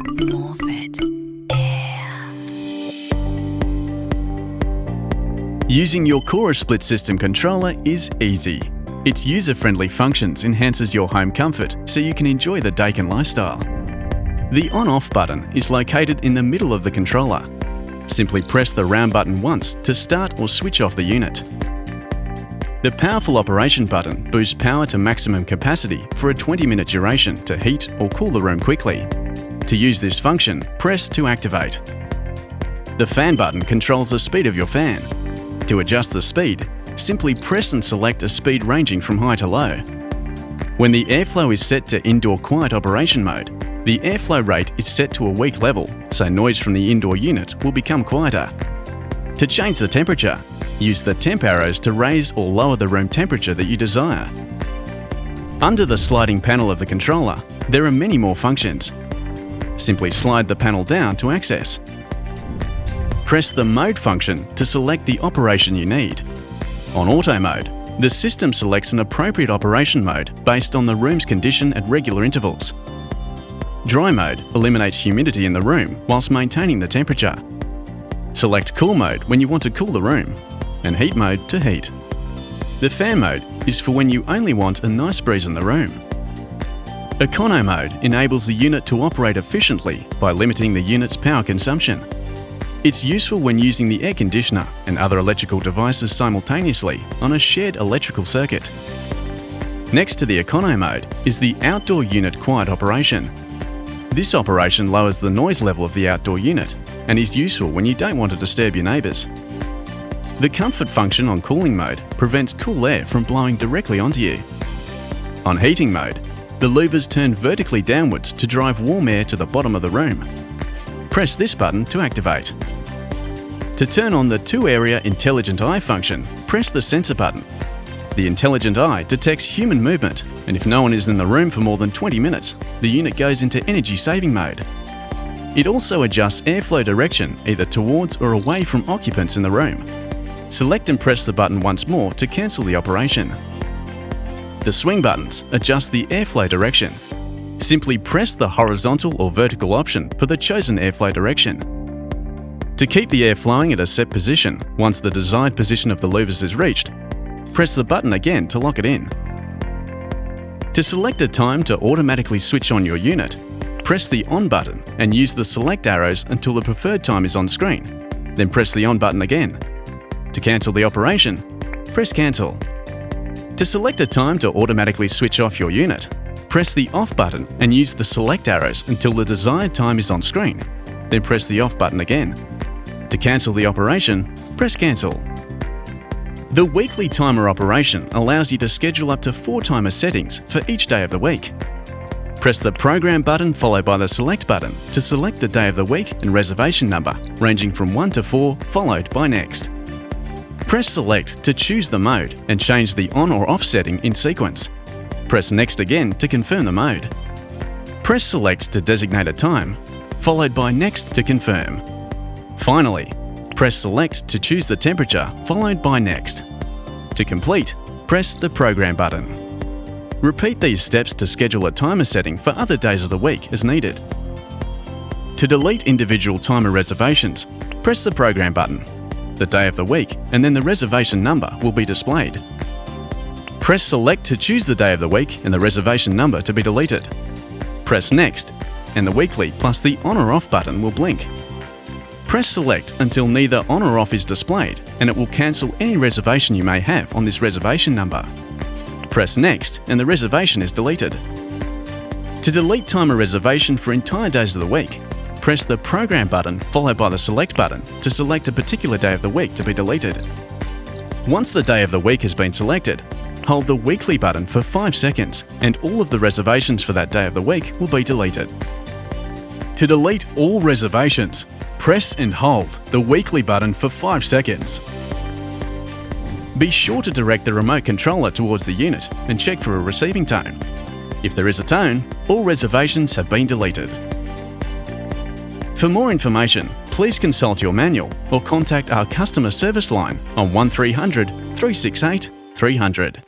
Morphett Air. Using your Cora split system controller is easy. Its user-friendly functions enhances your home comfort so you can enjoy the Daikin lifestyle. The on-off button is located in the middle of the controller. Simply press the round button once to start or switch off the unit. The powerful operation button boosts power to maximum capacity for a 20-minute duration to heat or cool the room quickly. To use this function, press to activate. The fan button controls the speed of your fan. To adjust the speed, simply press and select a speed ranging from high to low. When the airflow is set to indoor quiet operation mode, the airflow rate is set to a weak level, so noise from the indoor unit will become quieter. To change the temperature, use the temp arrows to raise or lower the room temperature that you desire. Under the sliding panel of the controller, there are many more functions. Simply slide the panel down to access. Press the Mode function to select the operation you need. On Auto Mode, the system selects an appropriate operation mode based on the room's condition at regular intervals. Dry Mode eliminates humidity in the room whilst maintaining the temperature. Select Cool Mode when you want to cool the room, and Heat Mode to heat. The Fan Mode is for when you only want a nice breeze in the room. Econo Mode enables the unit to operate efficiently by limiting the unit's power consumption. It's useful when using the air conditioner and other electrical devices simultaneously on a shared electrical circuit. Next to the Econo Mode is the Outdoor Unit Quiet operation. This operation lowers the noise level of the outdoor unit and is useful when you don't want to disturb your neighbours. The Comfort function on Cooling Mode prevents cool air from blowing directly onto you. On Heating Mode, the louvers turn vertically downwards to drive warm air to the bottom of the room. Press this button to activate. To turn on the Two-Area Intelligent Eye function, press the Sensor button. The Intelligent Eye detects human movement, and if no one is in the room for more than 20 minutes, the unit goes into energy-saving mode. It also adjusts airflow direction either towards or away from occupants in the room. Select and press the button once more to cancel the operation. The swing buttons adjust the airflow direction. Simply press the horizontal or vertical option for the chosen airflow direction. To keep the air flowing at a set position, once the desired position of the louvers is reached, press the button again to lock it in. To select a time to automatically switch on your unit, press the On button and use the select arrows until the preferred time is on screen, then press the On button again. To cancel the operation, press Cancel. To select a time to automatically switch off your unit, press the Off button and use the select arrows until the desired time is on screen, then press the Off button again. To cancel the operation, press Cancel. The weekly timer operation allows you to schedule up to 4 timer settings for each day of the week. Press the Program button followed by the Select button to select the day of the week and reservation number, ranging from 1 to 4, followed by Next. Press Select to choose the mode and change the on or off setting in sequence. Press Next again to confirm the mode. Press Select to designate a time, followed by Next to confirm. Finally, press Select to choose the temperature, followed by Next. To complete, press the Program button. Repeat these steps to schedule a timer setting for other days of the week as needed. To delete individual timer reservations, press the Program button. The day of the week, and then the reservation number will be displayed. Press Select to choose the day of the week and the reservation number to be deleted. Press Next, and the weekly plus the On or Off button will blink. Press Select until neither On or Off is displayed, and it will cancel any reservation you may have on this reservation number. Press Next, and the reservation is deleted. To delete timer reservation for entire days of the week, press the Program button followed by the Select button to select a particular day of the week to be deleted. Once the day of the week has been selected, hold the Weekly button for 5 seconds and all of the reservations for that day of the week will be deleted. To delete all reservations, press and hold the Weekly button for 5 seconds. Be sure to direct the remote controller towards the unit and check for a receiving tone. If there is a tone, all reservations have been deleted. For more information, please consult your manual or contact our customer service line on 1300 368 300.